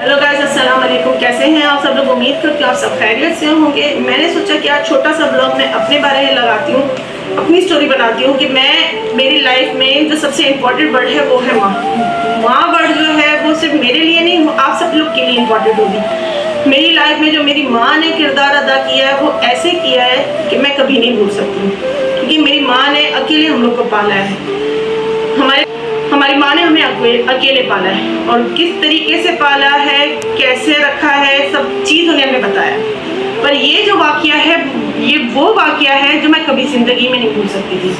Hello guys, अस्सलाम वालेकुम। कैसे हैं आप सब लोग? उम्मीद करती हूँ आप सब खैरियत से होंगे। मैंने सोचा कि आज छोटा सा ब्लॉग मैं अपने बारे में लगाती हूँ, अपनी स्टोरी बनाती हूँ कि मैं मेरी लाइफ में जो सबसे इम्पोर्टेंट वर्ड है वो है माँ। माँ वर्ड जो है वो सिर्फ मेरे लिए नहीं, आप सब लोग के लिए इम्पोर्टेंट होगी। मेरी लाइफ में जो मेरी माँ ने किरदार अदा किया है वो ऐसे किया है कि मैं कभी नहीं भूल सकती, क्योंकि मेरी माँ ने अकेले हम लोग को पाला है। हमारी माँ ने हमें अकेले पाला है, और किस तरीके से पाला है, कैसे रखा है, सब चीज़ उन्हें हमें बताया। पर ये जो वाकया है, ये वो वाकया है जो मैं कभी ज़िंदगी में नहीं भूल सकती थी।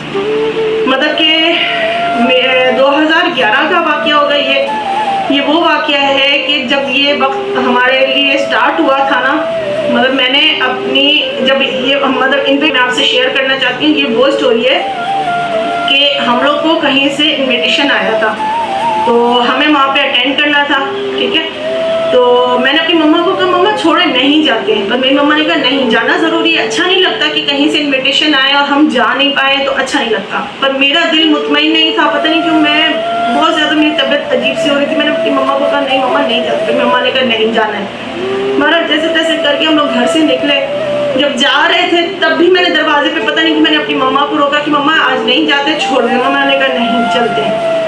मतलब कि 2011 का वाकया होगा ये वो वाकया है कि जब ये वक्त हमारे लिए स्टार्ट हुआ था ना, मतलब मैंने अपनी जब ये मतलब इन पे मैं आपसे शेयर करना चाहती हूँ। ये वो स्टोरी है कि हम लोग को कहीं से इनविटेशन आया था, तो हमें वहाँ पे अटेंड करना था, ठीक है। तो मैंने अपनी मम्मा को कहा मम्मा छोड़े नहीं जाते हैं, पर मेरी मम्मा ने कहा नहीं जाना ज़रूरी है, अच्छा नहीं लगता कि कहीं से इनविटेशन आए और हम जा नहीं पाए तो अच्छा नहीं लगता। पर मेरा दिल मुतमईन नहीं था, पता नहीं क्यों, मैं बहुत ज़्यादा, मेरी तबीयत अजीब सी हो रही थी। मैंने अपनी मम्मा को कहा नहीं मम्मा नहीं जाते, मम्मा ने कहा नहीं जाना है। हमारा जैसे तैसे करके हम लोग घर से निकले। जब जा रहे थे तब भी मैंने दरवाजे पे, पता नहीं कि मैंने अपनी मम्मा को रोका कि मम्मा आज नहीं जाते, छोड़ देना। मम्मा ने कहा नहीं चलते हैं।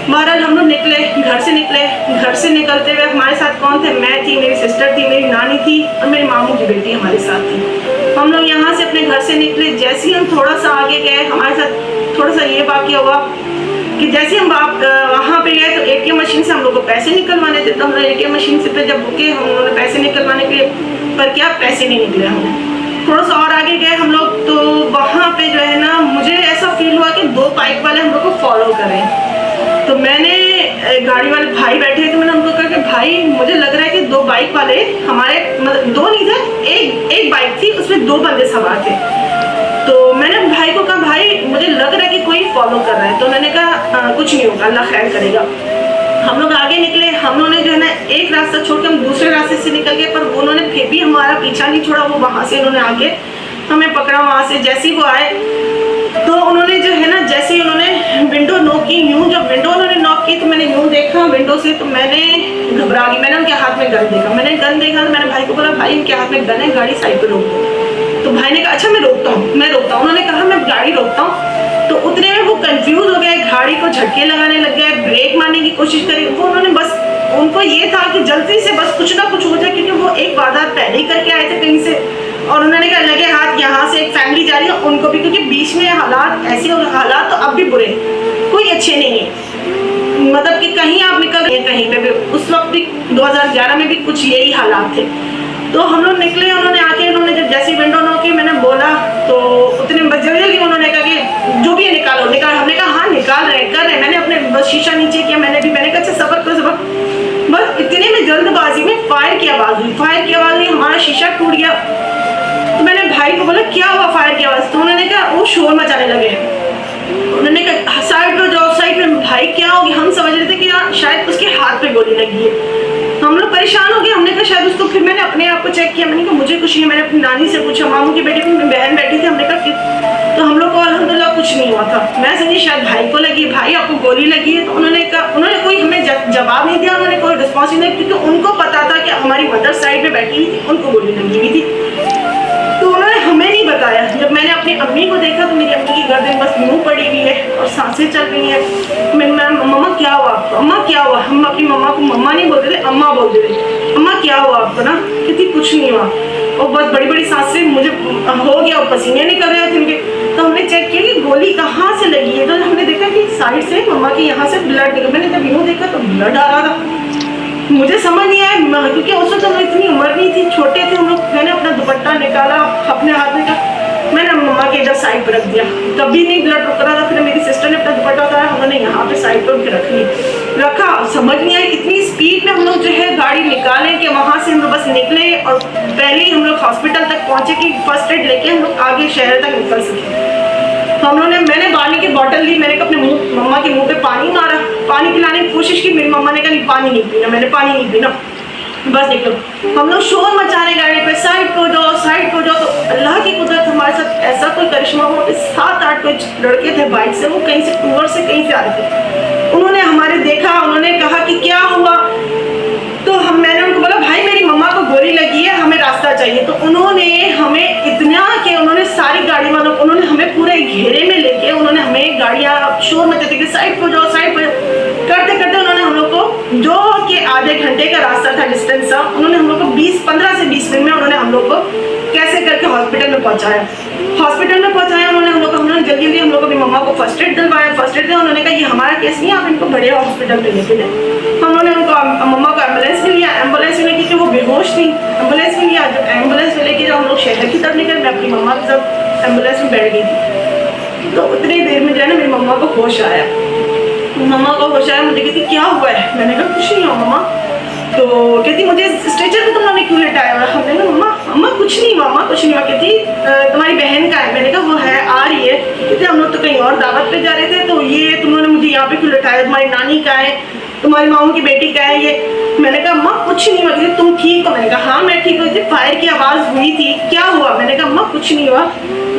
बहरहाल हम लोग निकले, घर से निकले। घर से निकलते हुए हमारे साथ कौन थे? मैं थी, मेरी सिस्टर थी, मेरी नानी थी और मेरे मामू की बेटी हमारे साथ थी। हम लोग यहाँ से अपने घर से निकले। जैसे ही हम थोड़ा सा आगे गए, हमारे साथ थोड़ा सा ये वाकया हुआ कि जैसे हम वहाँ पे गए तो ATM मशीन से हम लोग को पैसे निकलवाने थे। तो हम लोग ATM मशीन से पे जब रुके, हम लोगों ने पैसे निकलवाने के लिए, पर क्या पैसे नहीं निकले। हमें थोड़ा सा और आगे गए हम लोग, तो वहाँ पे जो है ना, मुझे ऐसा फील हुआ कि 2 बाइक वाले हम लोग को फॉलो कर रहे हैं। तो मैंने, गाड़ी वाले भाई बैठे थे, मैंने उनको कहा कि भाई मुझे लग रहा है कि 2 बाइक वाले हमारे, मतलब 2 नहीं थे, एक बाइक थी, उसमें 2 बंदे सवार थे। तो मैंने भाई को कहा भाई मुझे लग रहा है कि कोई फॉलो कर रहा है। तो मैंने कहा कुछ नहीं होगा, अल्लाह खैर करेगा। हम लोग आगे निकले। हम लोगों ने जो है ना एक रास्ता छोड़ के हम दूसरे रास्ते से निकल गए, पर उन्होंने फिर भी हमारा पीछा नहीं छोड़ा। वो वहाँ से उन्होंने आगे हमें पकड़ा। वहाँ से जैसे ही वो आए तो उन्होंने जो है ना, जैसे ही उन्होंने विंडो नॉक की, यूँ जब विंडो उन्होंने नॉक की तो मैंने यूँ देखा विंडो से, तो मैंने घबरा गई। मैंने उनके हाथ में गन देखा। मैंने गन देखा तो मैंने भाई को बोला भाई इनके हाथ में गन है, गाड़ी साइड पर रोक दो। तो भाई ने कहा अच्छा मैं रोकता हूँ। उन्होंने कहा मैं गाड़ी रोकता हूँ। तो उतने में वो कंफ्यूज हो गए, गाड़ी को झटके लगाने लग गए, ब्रेक मारने की कोशिश करी। वो उन्होंने बस, उनको ये था कि जल्दी से बस कुछ ना कुछ हो जाए, क्योंकि वो एक वारदात पहले ही करके आए थे कहीं से। और उन्होंने कहा लगे हाथ यहाँ से एक फैमिली जा रही है, उनको भी, क्योंकि बीच में हालात ऐसे, हालात तो अब भी बुरे, कोई अच्छे नहीं है। मतलब कि कहीं आप निकल रहे हैं कहीं पे भी, उस वक्त भी 2011 में भी कुछ यही हालात थे। तो हम लोग निकले। उन्होंने जब जैसी विंडो नॉक की, मैंने बोला तो उतने जल्दी उन्होंने कहा कि जो भी है निकालो। हमने कहा हाँ निकाल रहे कर रहे। मैंने अपने बस शीशा नीचे किया। मैंने कहा अच्छा सबर करो। बस इतने में जल्दबाजी में फायर की आवाज़ हुई। हमारा शीशा टूट गया। तो मैंने भाई को बोला क्या हुआ फायर की आवाज़? तो उन्होंने कहा वो शोर मचाने लगे। उन्होंने कहा साइड पे जाओ, साइड में। भाई क्या हो गया? हम समझ रहे थे कि यार शायद उसके हाथ पे गोली लगी है। हम लोग परेशान हो गए। हमने कहा शायद उसको, फिर मैंने अपने आप को चेक किया। मैंने कहा मुझे कुछ नहीं। मैंने अपनी नानी से पूछा, मामू की बेटी की बहन बैठी थी, हमने कहा तो हम लोग को अल्हम्दुलिल्लाह कुछ नहीं हुआ था। मैं समझी शायद भाई को लगी। भाई आपको गोली लगी है? तो उन्होंने कोई हमें जवाब नहीं दिया, उन्होंने कोई रिस्पॉन्स नहीं दिया, क्योंकि उनको पता था कि हमारी मदर साइड पे बैठी हुई थी, उनको गोली लगी हुई थी। तो उन्होंने हमें नहीं बताया। जब मैंने अपनी अम्मी को देखा तो मेरी अम्मी की गर्दन बस यूँ पड़ी हुई है और सांसें चल रही हैं। मम्मा क्या हुआ आपको? अम्मा क्या हुआ? हम अपनी मम्मा को मम्मा नहीं बोलते थे, अम्मा बोलते थे। अम्मा क्या हुआ आपको? ना कहती कुछ नहीं हुआ। और बस बड़ी बड़ी सांसें, मुझे हो गया और पसीने निकल रहे थे उनके। तो हमने चेक किया कि गोली कहाँ से लगी है। तो हमने देखा कि साइड से मम्मा के यहाँ से ब्लड निकल। मैंने जब यूँ देखा तो ब्लड आ रहा था। मुझे समझ नहीं आया, क्योंकि उस वक्त हम लोग इतनी उम्र नहीं थी, छोटे थे हम लोग। मैंने अपना दुपट्टा निकाला अपने हाथ में, मैंने मम्मा के इधर साइड पर रख दिया। तभी नहीं ब्लड रुक रहा था। फिर मेरी सिस्टर ने अपना दुपट्टा उतारा, हमने यहाँ पे साइड पर रखा। समझ नहीं आई, इतनी स्पीड में हम लोग जो है गाड़ी निकालें कि वहाँ से हम लोग बस निकले। और पहले ही हम लोग हॉस्पिटल तक पहुँचे कि फर्स्ट एड लेके हम लोग आगे शहर तक निकल सके। मैंने पानी की बोतल ली। मैंने अपने मम्मा के मुंह पे पानी मारा, पानी पिलाने की कोशिश की। मेरी मम्मा ने कहा नहीं पानी नहीं पीना। मैंने पानी नहीं पीना, बस निकलो। हम लोग शोर मचा रहे गाड़ी पे, साइड को जाओ। तो अल्लाह की कुदरत, हमारे साथ ऐसा कोई करिश्मा हुआ कि 7-8 कोई लड़के थे बाइक से, वो कहीं से टूर से कहीं से आ रहे थे। उन्होंने हमारे देखा, उन्होंने कहा कि क्या हुआ। तो मैंने उनको चाहिए। तो उन्होंने हमें इतना कि उन्होंने सारी गाड़ी वालों को उन्होंने हमें पूरे घेरे में लेके उन्होंने हमें गाड़ियाँ शोर में देते कि साइड पर जाओ, साइड पर करते करते उन्होंने हम लोग को, जो कि आधे घंटे का रास्ता था, डिस्टेंस था, उन्होंने हम लोग को 15 से 20 मिनट में उन्होंने हम लोग को कैसे करके हॉस्पिटल में पहुंचाया। हॉस्पिटल में पहुंचाया उन्होंने हम लोग को, हमने जल्दी जल्दी हम लोग अपनी मम्मा को फर्स्ट एड दिलवाया। फर्स्ट एड दिया, उन्होंने कहा ये हमारा केस नहीं है, आप इनको बड़े हॉस्पिटल पे लेके जाए। हमने उनको मम्मा को एम्बुलेंस में लिया, एम्बुलेंस में लेके, वो बेहोश थी, एम्बुलेंस में लिया। जब एम्बुलेंस में लेके जब हम लोग शहर की तरफ निकले, मैं अपनी मम्मा के साथ एम्बुलेंस में बैठ गई थी। तो उतनी देर में जो है ना मेरी मम्मा को होश आया। मम्मा को होश आया, मुझे कहती क्या हुआ है? मैंने कहा कुछ नहीं हुआ मम्मा। तो कहती मुझे स्ट्रेचर पे तुम लोगों ने क्यों लेटाया हुआ? हमने कहा मम्मा मम्मा कुछ नहीं मामा, कुछ नहीं हुआ। कहती तुम्हारी बहन का है? मैंने कहा वो है, आ रही है। कहती हम लोग तो कहीं और दावत पे जा रहे थे, तो ये तुम लोगों ने मुझे यहाँ पे क्यों लेटाया? तुम्हारी नानी का है, तुम्हारी मामू की बेटी का है ये। मैंने कहा अम्मा कुछ नहीं हुआ। कहती तुम ठीक हो? मैंने कहा हाँ मैं ठीक हूँ। फायर की आवाज़ हुई थी, क्या हुआ? मैंने कहा अम्मा कुछ नहीं हुआ,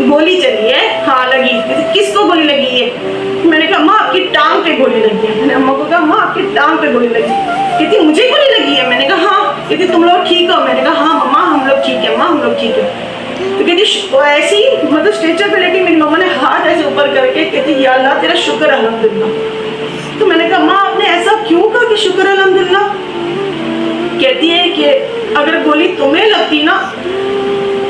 गोली चली है। हाँ लगी। कहती किसको गोली लगी है? मैंने कहा अम्मा आपकी टांग पे गोली लगी है। मैंने अम्मा को कहा अम्मा आपकी टांग पे गोली लगी। कहती मुझे गोली लगी है? मैंने कहा हाँ। कहती तुम लोग ठीक हो? मैंने कहा हाँ मम्मा हम लोग ठीक है, अम्मा हम लोग ठीक है। तो कहती ऐसी मतलब स्ट्रेचर पे लेके मेरी मम्मा ने हाथ ऐसे ऊपर करके कहती या अल्लाह तेरा शुक्र अल्हम्दुलिल्लाह। तो मैंने कहा अम्मा आपने ऐसा क्यों कहा कि शुक्र अल्हम्दुलिल्लाह? कहती है कि अगर गोली तुम्हें लगती ना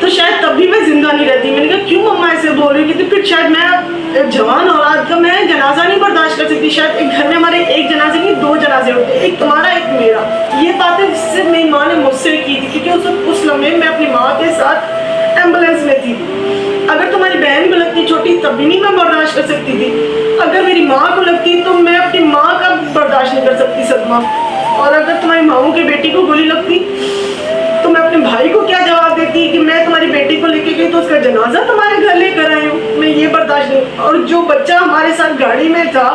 तो शायद तब भी मैं जिंदा नहीं रहती। मैंने कहा क्यों मम्मा ऐसे बोल रही? कि फिर शायद मैं जवान औलाद का मैं जनाजा नहीं बर्दाश्त कर सकती। शायद एक घर में हमारे एक जनाजे नहीं 2 जनाजे होते, एक तुम्हारा एक मेरा। ये बातें जिससे मेरी माँ ने मुझसे की थी, क्योंकि उस लम्हे मैं अपनी माँ के साथ एम्बुलेंस में थी। अगर तुम्हारी बहन को लगती छोटी तब भी नहीं मैं बर्दाश्त कर सकती थी, अगर मेरी माँ को लगती तो मैं अपनी माँ का बर्दाश्त नहीं कर सकती सदमा। और अगर तुम्हारी मामू की बेटी को गोली लगती तो मैं अपने भाई को क्या जवाब देती कि मैं तुम्हारी बेटी को लेके गई तो उसका जनाजा तुम्हारे घर लेकर आई हूँ? मैं ये बर्दाश्त नहीं। और जो बच्चा हमारे साथ गाड़ी में था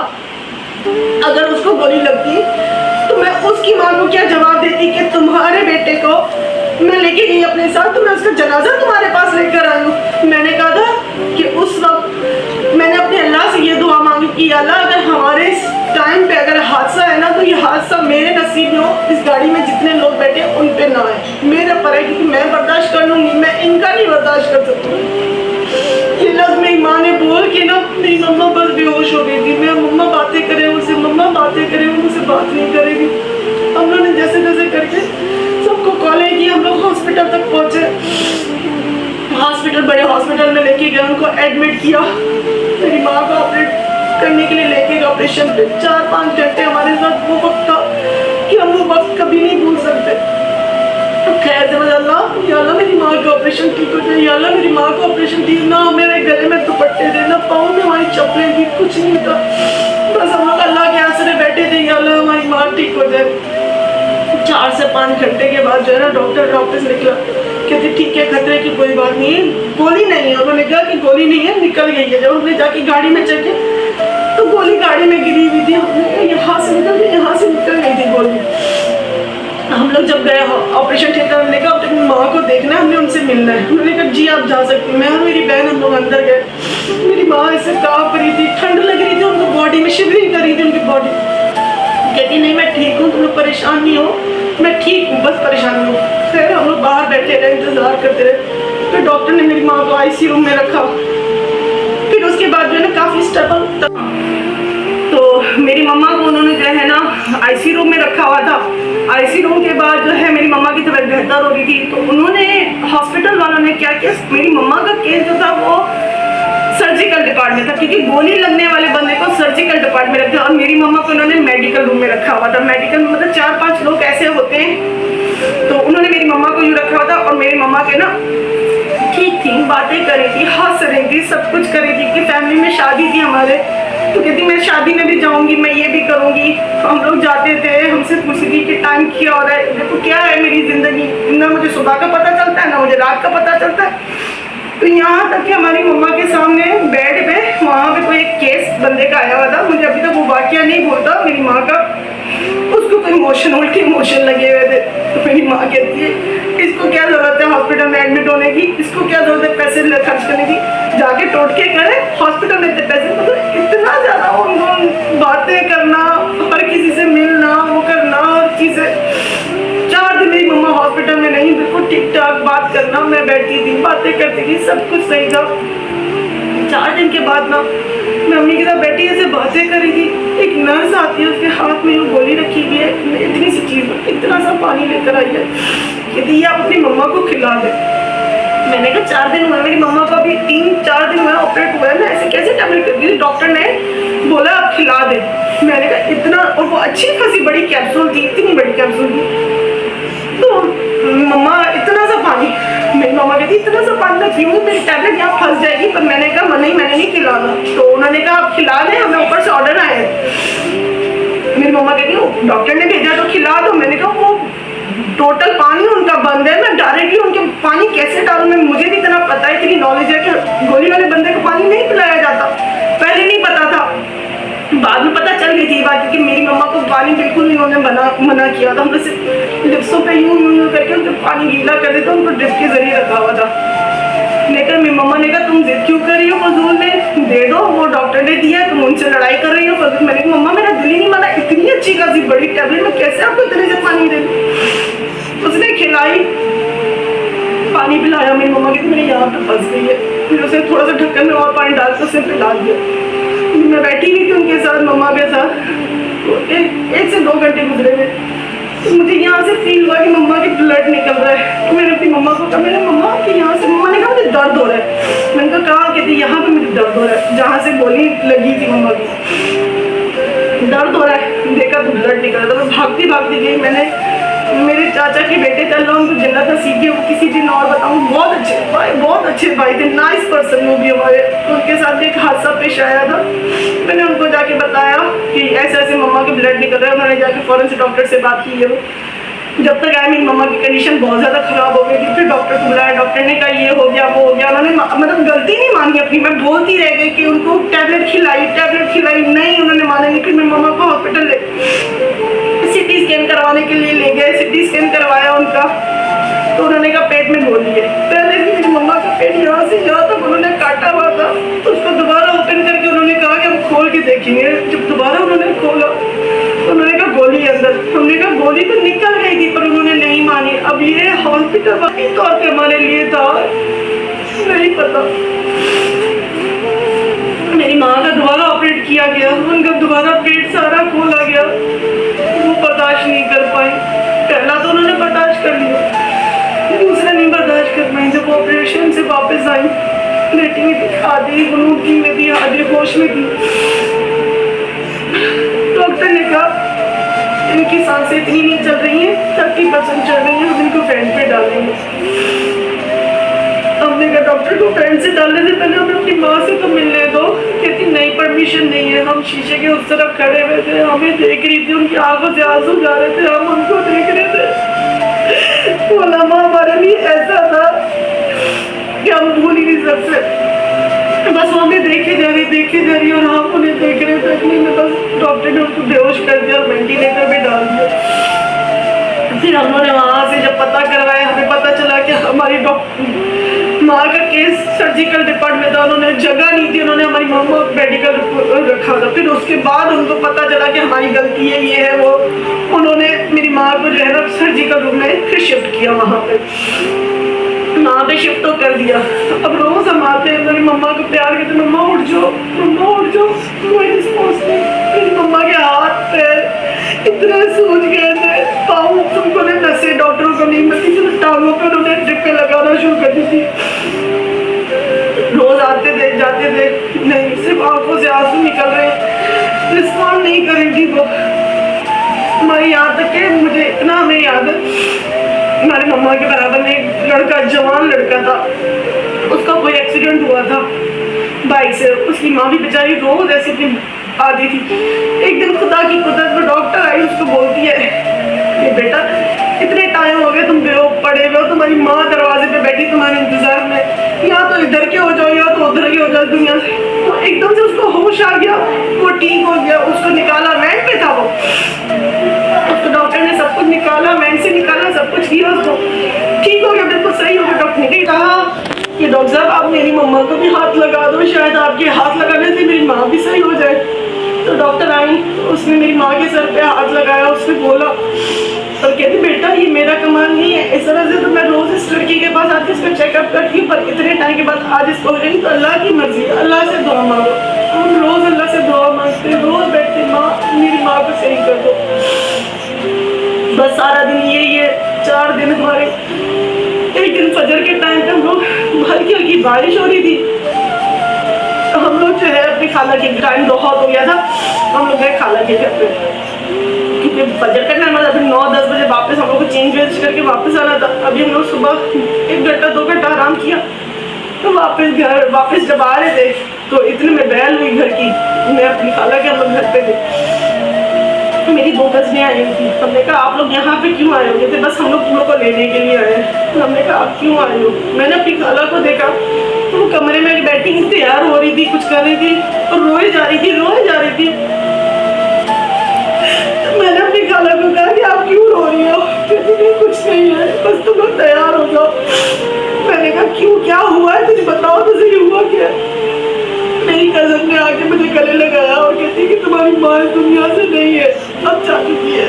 अगर उसको गोली लगती तो मैं उसकी माँ को क्या जवाब देती कि तुम्हारे बेटे को मैं लेके गई अपने साथ तो मैं उसका जनाजा तुम्हारे पास लेकर आई हूँ। मैंने कहा था कि उस वक्त मैंने अपने अल्लाह से ये दुआ मांगी कि अल्लाह अगर हमारे इस टाइम पे अगर हादसा है ना तो ये हादसा मेरे नसीब में हो, इस गाड़ी में जितने लोग बैठे उन पे ना आए, मेरे पर है, क्योंकि मैं बर्दाश्त कर लूंगी, मैं इनका नहीं बर्दाश्त कर सकती। ये लफ्ज़ मेरी माँ ने बोल के ना मेरी मम्मा बस बेहोश हो गई थी। मैं मम्मा बातें करें उनसे, मम्मा बातें करें उनसे, बात नहीं करेगी। हम लोगों ने जैसे जैसे करके सबको कॉलें की, हम लोग हॉस्पिटल तक पहुँचे। हॉस्पिटल बड़े हॉस्पिटल में लेके गए, उनको एडमिट किया। मेरी माँ को ऑपरेट करने के लिए लेके गए ऑपरेशन पे। 4-5 घंटे हमारे साथ वो वक्त था कि हम वो वक्त कभी नहीं भूल सकते। खैर से अल्लाह या अल्लाह मेरी माँ का ऑपरेशन ठीक हो जाए, या अल्लाह मेरी माँ का ऑपरेशन ठीक ना, मेरे गले में दुपट्टे थे ना, पाँव में हमारी चप्पलें थी, कुछ नहीं था, बस हम लोग अल्लाह के आसरे बैठे थे या अल्लाह हमारी माँ ठीक हो जाए। 4 से 5 घंटे के बाद जो है ना डॉक्टर से निकला, कहते ठीक है खतरे की कोई बात नहीं है, गोली नहीं है। उन्होंने कहा कि गोली नहीं है, निकल गई है। जब हमने जाके गाड़ी में चेक किया तो गोली गाड़ी में गिरी हुई थी। हमने यहाँ से निकल गई, यहाँ से निकल गई थी गोली। हम लोग जब गए ऑपरेशन थिएटर, हमने कहा अपनी माँ को देखना है, हमने उनसे मिलना है। उन्होंने कहा जी आप जा सकती हैं। मैं और मेरी बहन हम लोग अंदर गए। मेरी माँ ऐसे काँप रही थी, ठंड लग रही थी उनको, बॉडी में शिवरिंग कर रही थी उनकी बॉडी। कहती नहीं मैं ठीक हूँ, तुम लोग परेशान नहीं हो, मैं ठीक हूँ, बस परेशान नहीं हूँ। फिर हम लोग बाहर बैठे रहे, इंतजार करते रहे। फिर डॉक्टर ने मेरी माँ को ICU रूम में रखा। फिर उसके बाद जो है ना काफ़ी स्टेबल, तो मेरी मम्मा को उन्होंने जो है ना ICU रूम में रखा हुआ था। ICU रूम के बाद जो है मेरी मम्मा की तबीयत बेहतर हो रही थी, तो उन्होंने हॉस्पिटल वालों ने क्या किया, मेरी मम्मा का केस जो था वो सर्जिकल डिपार्टमेंट था, क्योंकि गोली लगने वाले बंदे को सर्जिकल डिपार्टमेंट रखा, और मेरी मम्मा को उन्होंने मेडिकल रूम में रखा हुआ था। मेडिकल मतलब 4-5 लोग ऐसे होते हैं, तो उन्होंने मेरी मम्मा को यूँ रखा हुआ था। और मेरी मम्मा के ना ठीक थी, बातें कर रही थी, हंस रही थी, सब कुछ कर रही थी कि फैमिली में शादी थी हमारे, तो कहती मैं शादी में भी जाऊंगी, मैं ये भी करूंगी। हम लोग जाते थे, हमसे पूछती थी कि टाइम क्या हो रहा है, देखो क्या है मेरी ज़िंदगी, ना मुझे सुबह का पता चलता है ना मुझे रात का पता चलता है। तो यहाँ तक कि हमारी मम्मा के सामने बेड पे वहाँ पे कोई एक केस बंदे का आया हुआ था, मुझे अभी तक वो वाकया नहीं भूलता। मेरी माँ का उसको कोई इमोशन, उल्टे इमोशन लगे हुए थे। तो मेरी माँ कहती है इसको क्या ज़रूरत है हॉस्पिटल में एडमिट होने की, इसको क्या ज़रूरत है पैसे खर्च करने की, जाके टोटके करे हॉस्पिटल में इतने पैसे। मतलब इतना ज़्यादा उन बातें करना, हर किसी से मिलना, वो करना, हर चीज़ें। 4 दिन मेरी मम्मा हॉस्पिटल में नहीं, बिल्कुल ठीक ठाक बात करना, बातें करती थी, सब कुछ सही था। 4 दिन के बाद ना मैं मम्मी के साथ बैठी ऐसे बातें कर रही थी, एक नर्स आती है, उसके हाथ में वो गोली रखी हुई है, इतनी सी चीज़ में इतना सा पानी लेकर आई है, कहती ये आप अपनी मम्मा को खिला दे। मैंने कहा 4 दिन हुए मेरी मम्मा का भी, 3-4 दिन हुआ ऑपरेट हुआ है, मैं ऐसे कैसे टैबलेट कर दी? डॉक्टर ने बोला आप खिला दे। मैंने कहा इतना, और वो अच्छी खासी बड़ी कैप्सूल थी, इतनी बड़ी कैप्सूल थी। तो मम्मा इतना सा पानी, मेरी मम्मा कहती इतना सा पानी मैं पीऊँ, मेरी टैबलेट यहाँ फंस जाएगी, पर मैंने कहा नहीं, मैंने नहीं खिलाना। तो उन्होंने कहा आप खिला दें, हमें ऊपर से ऑर्डर आए। मेरी मम्मा कहती डॉक्टर ने भेजा तो खिला दो। मैंने कहा वो टोटल पानी उनका बंद है, मैं डायरेक्टली उनके पानी कैसे डालूं? मैं, मुझे भी इतना पता है, इतनी नॉलेज है कि गोली वाले बंदे को पानी नहीं पिलाया जाता, पहले नहीं पता था, बाद में पता चल गई थी बात, क्योंकि मेरी मम्मा को पानी बिल्कुल इन्होंने मना किया था। हम लोग सिर्फ लिप्सों पे यूं करके उनको पानी गीला कर देते, उनको ड्रिप के जरिए रखा हुआ था। लेकिन मेरी मम्मा ने कहा तुम जिद क्यों कर रही हो फजूल में, दे दो, वो डॉक्टर ने दिया, तुम उनसे लड़ाई कर रही हो फजूल। मैंने कहा मम्मा मेरा दिल ही नहीं माना, इतनी अच्छी खासी बड़ी टैबलेट में कैसे आपको इतने से पानी दे दूं? उसने खिलाई, पानी पिलाया, मेरी मम्मा की मेरे यहाँ पे फंस गई है, फिर उसे थोड़ा सा ढक्कन में और पानी डाल के उसे पिला दिया। मैं बैठी हुई थी उनके साथ, मम्मा के साथ, तो 1 से 2 घंटे गुजरे हुए, तो मुझे यहाँ से फील हुआ कि मम्मा की ब्लड निकल रहा है। तो मैंने अपनी मम्मा को कहा, मैंने मम्मा कि यहाँ से, मम्मा ने कहा मुझे दर्द हो रहा है। मैंने कहा कहती यहाँ पे मुझे दर्द हो रहा है, जहाँ से गोली लगी थी मम्मा की, दर्द हो रहा है। देखा तो ब्लड निकल रहा था। मैं भागती भागती गई, मैंने मेरे चाचा के बेटे चल रहा उनको जन्नत नसीब की, वो किसी दिन और बताऊँ, बहुत अच्छे भाई थे, नाइस पर्सन वो भी हमारे। तो उनके साथ एक हादसा पेश आया था, मैंने उनको जाके बताया कि ऐसे ऐसे मम्मा के ब्लड निकल रहा है। उन्होंने जाके फ़ौरन से डॉक्टर से बात की है। वो जब तक आया मेरी मम्मा की कंडीशन बहुत ज़्यादा ख़राब हो गई थी, फिर डॉक्टर को बुलाया, डॉक्टर ने कहा ये हो गया वो हो गया। उन्होंने मतलब गलती नहीं मानी अपनी, मैं बोलती रह गई कि उनको टैबलेट खिलाई, नहीं उन्होंने माना नहीं। फिर मेरी मम्मा को हॉस्पिटल सिटी स्कैन करवाने के लिए ले गए, सिटी स्कैन करवाया उनका, तो उन्होंने कहा पेट में गोली है। पहले भी मेरी मम्मा का पेट यहाँ से यहाँ तक उन्होंने काटा हुआ था, तो उसको दोबारा ओपन करके उन्होंने कहा कि हम खोल के देखेंगे। जब दोबारा उन्होंने खोला तो उन्होंने कहा गोली अंदर। हमने कहा गोली तो निकल गई थी, पर उन्होंने नहीं मानी। अब ये हॉस्पिटल वाकई तौर पर हमारे लिए था, नहीं पता। मेरी माँ का दोबारा ऑपरेट किया गया, उनका दोबारा पेट सारा खोला गया, वो बर्दाश्त नहीं कर पाई। पहला तो उन्होंने बर्दाश्त कर लिया, दूसरा नहीं बर्दाश्त कर पाई। जब ऑपरेशन से वापस आई, लेटी हुई थी, आधी गुनूकी में थी, आधी होश में थी। डॉक्टर ने कहा इनकी सांसें इतनी नहीं चल रही हैं, 30% चल रही हैं, हम इनको फैन पे डालेंगे। हमने कहा डॉक्टर को फैन से डालने से पहले हमें अपनी माँ से तो मिलने दो। कहती नहीं, परमिशन नहीं है। हम शीशे के उस तरफ खड़े हुए थे, हमें देख रही थी, उनकी आंखों से आंसू जा रहे थे, हम उनको देख रहे थे। वो लम्हा हमारे लिए ऐसा था कि हम भूल ही नहीं सकते। बस वो हमें देखे जा रही और हम उन्हें देख रहे थे। में बस डॉक्टर ने उनको बेहोश कर दिया और वेंटिलेटर पे डाल दिया। फिर हम लोगों ने वहाँ से जब पता करवाया, हमें पता चला कि हमारी माँ का केस सर्जिकल डिपार्टमेंट था, उन्होंने जगह नहीं थी, उन्होंने हमारी माँ को मेडिकल रखा था। फिर उसके बाद उनको पता चला कि हमारी गलती है, ये है वो, उन्होंने मेरी माँ को जो है ना सर्जिकल रूम में फिर शिफ्ट किया, वहाँ पे शिफ्ट तो कर दिया। अब रोज हम आते हैं, मेरी मम्मा को प्यार करते, मम्मा उठ जाओ, कोई रिस्पॉन्स नहीं। मेरी मम्मा के हाथ पैर इतने सूज गए थे, पाँव तुमको ने नसे डॉक्टरों को नहीं मिलती, जो टांगों पे उन्होंने ड्रिपें लगाना शुरू कर दी थी। रोज आते थे जाते थे, नहीं, सिर्फ आंखों से आंसू निकल रहे, रिस्पॉन्ड नहीं करेगी वो। हमारे यहाँ तक के मुझे इतना हमें याद है, हमारी मम्मा के बराबर में एक लड़का, जवान लड़का था, उसका कोई एक्सीडेंट हुआ था बाइक से। उसकी माँ भी बेचारी रोज ऐसी अपनी आती थी। एक दिन खुदा की कुदरत में डॉक्टर आई, उसको बोलती है कि बेटा इतने टाइम हो गए तुम बेहोश पड़े हुए हो, तुम्हारी माँ दरवाजे पे बैठी तुम्हारे इंतजार में, या तो इधर के हो जाओ या तो उधर के हो जाओ दुनिया से। तो एकदम से उसको होश आ गया, वो ठीक हो गया, उसको निकाला, वैन पे था वो, उसको डॉक्टर ने सब कुछ निकाला, वैन से निकाला, सब कुछ किया, उसको ठीक हो गया, बिल्कुल सही हो गया। डॉक्टर ने कहा कि डॉक्टर साहब आप मेरी मम्मा को भी हाथ लगा दो, शायद आपके हाथ लगाने से मेरी माँ भी सही हो जाए। तो डॉक्टर आई, उसने मेरी माँ के सर पे हाथ लगाया, उसने बोला और कहती बेटा ये मेरा कमाल नहीं है। इस तरह से तो मैं रोज इस लड़की के पास आती इसका चेकअप करती हूँ, पर इतने टाइम के बाद आज इसको हो रही तो अल्लाह की मर्जी है, अल्लाह से दुआ मांगो। हम रोज अल्लाह से दुआ मांगते हैं, रोज बैठते माँ मेरी माँ को सही कर दो। बस सारा दिन यही है, 4 दिन हमारे। एक दिन फजर के टाइम पे हम लोग हल्की हल्की बारिश हो रही थी, तो हम लोग जो है अपनी खाला के टाइम बहुत हो गया था, हम लोग गए खाला के घर पे, क्योंकि फजर का टाइम था। फिर 9-10 बजे वापस हम लोग को चेंज वेंज करके वापस आना था। अभी हम लोग सुबह 1 घंटा 2 घंटा आराम किया, तो वापस जब आ रहे थे तो इतने में बहल हुई घर की। मैं अपनी खाला के हम लोग घर पे थे, मेरी 2 कज़नें आई हुई थी। हमने कहा आप लोग यहाँ पे क्यों आए हो? कहते बस हम लोग तुम लोग को लेने के लिए आए हैं। हमने कहा आप क्यों आए हो? मैंने अपनी खाला को देखा तो वो कमरे में बैठी तैयार हो रही थी, कुछ कर रही थी और रोए जा रही थी। मैंने अपनी खाला को कहा कि आप क्यों रो रही हो? कहती नहीं कुछ नहीं है, बस तुम लोग तैयार हो जाओ। मैंने कहा क्यों, क्या हुआ है तुझे बताओ तो सही, हुआ क्या? मेरी कजन ने आके मुझे गले लगाया और कहती कि तुम्हारी माँ दुनिया से नहीं है, अब जा चुकी है।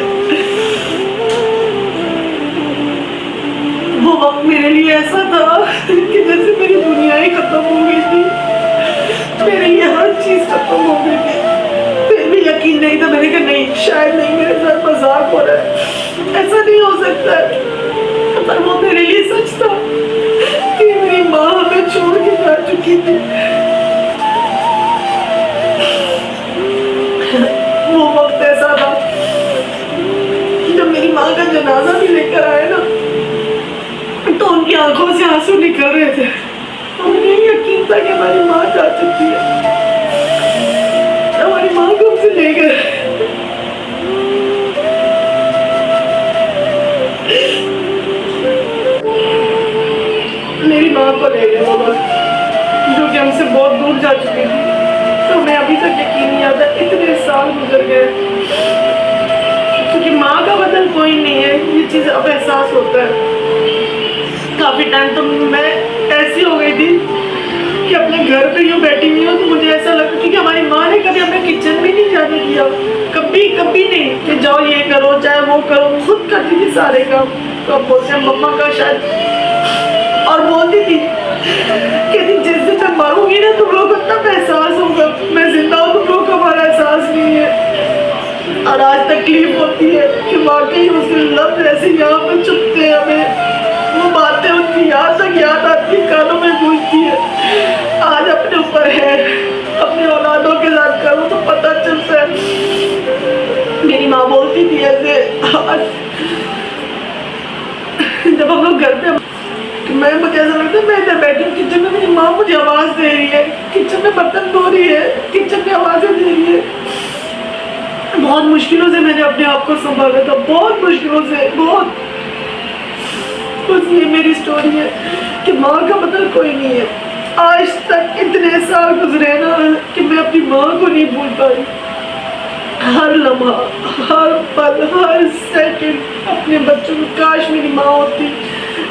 वो वक्त मेरे लिए ऐसा था कि जैसे मेरी दुनिया ही खत्म हो गई थी, मेरे लिए हर चीज खत्म हो गई थी। फिर भी यकीन नहीं था। मैंने कहा नहीं, शायद नहीं, मेरे साथ मजाक हो रहा है, ऐसा नहीं हो सकता है। पर वो मेरे लिए सच था कि मेरी माँ हमें छोड़ के जा चुकी थी। वो वक्त ऐसा था जब मेरी माँ का जनाजा भी लेकर आए ना, तो उनकी आंखों से आंसू निकल रहे थे। मुझे यकीन था कि हमारी माँ जा चुकी है, हमारी माँ को हमसे ले गए। मेरी माँ को ले गए वो लोग, जो कि हमसे बहुत दूर जा चुकी थी। तो हमें अभी तक यकीन नहीं आता, इतने साल गुजर गए, क्योंकि माँ का बदल कोई नहीं है, ये चीज़ अब एहसास होता है। काफ़ी टाइम तो मैं ऐसी हो गई थी कि अपने घर पे यूँ बैठी हुई हूँ तो मुझे ऐसा लगता, क्योंकि हमारी माँ ने कभी हमें किचन में नहीं जाने दिया, कभी नहीं कि जाओ ये करो चाहे वो करो, खुद करती थी सारे काम। तो अब बोलते हैं मम्मा का शायद, और बोलती थी कि जिस दिन मैं मरूंगी ना तुम लोगों को तब एहसास होगा, मैं जिंदा हूँ तुम लोगों को हमारा एहसास नहीं है। और आज तकलीफ होती है कि वाकई उसके लफ्ज़ ऐसे यहाँ पे चुपते हैं, हमें वो बातें उनकी याद आती है, कानों में गूंजती है। आज अपने ऊपर है, अपने औलादों के साथ करो तो पता चलता है। मेरी माँ बोलती थी ऐसे, जब हम लोग घर पे, मुझे ऐसा लगता है मैं इधर बैठी हूँ किचन में, मेरी माँ मुझे आवाज़ दे रही है, किचन में बर्तन धो रही है, किचन में आवाज़ें दे रही है। बहुत मुश्किलों से मैंने अपने आप को संभाला था, बहुत मुश्किलों से, बहुत। बस ये मेरी स्टोरी है कि माँ का बदल कोई नहीं है। आज तक इतने साल गुजरे ना कि मैं अपनी माँ को नहीं भूल पाई। हर लम्हा, हर पल, हर सेकंड अपने बच्चों को, काश मेरी माँ होती,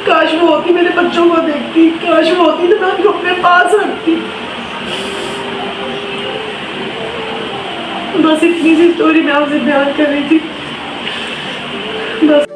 काश वो होती मेरे बच्चों को देखती, काश वो होती तो मैं उनको अपने पास रखती। बस इतनी सी स्टोरी मैं आपसे बयान कर रही थी, बस।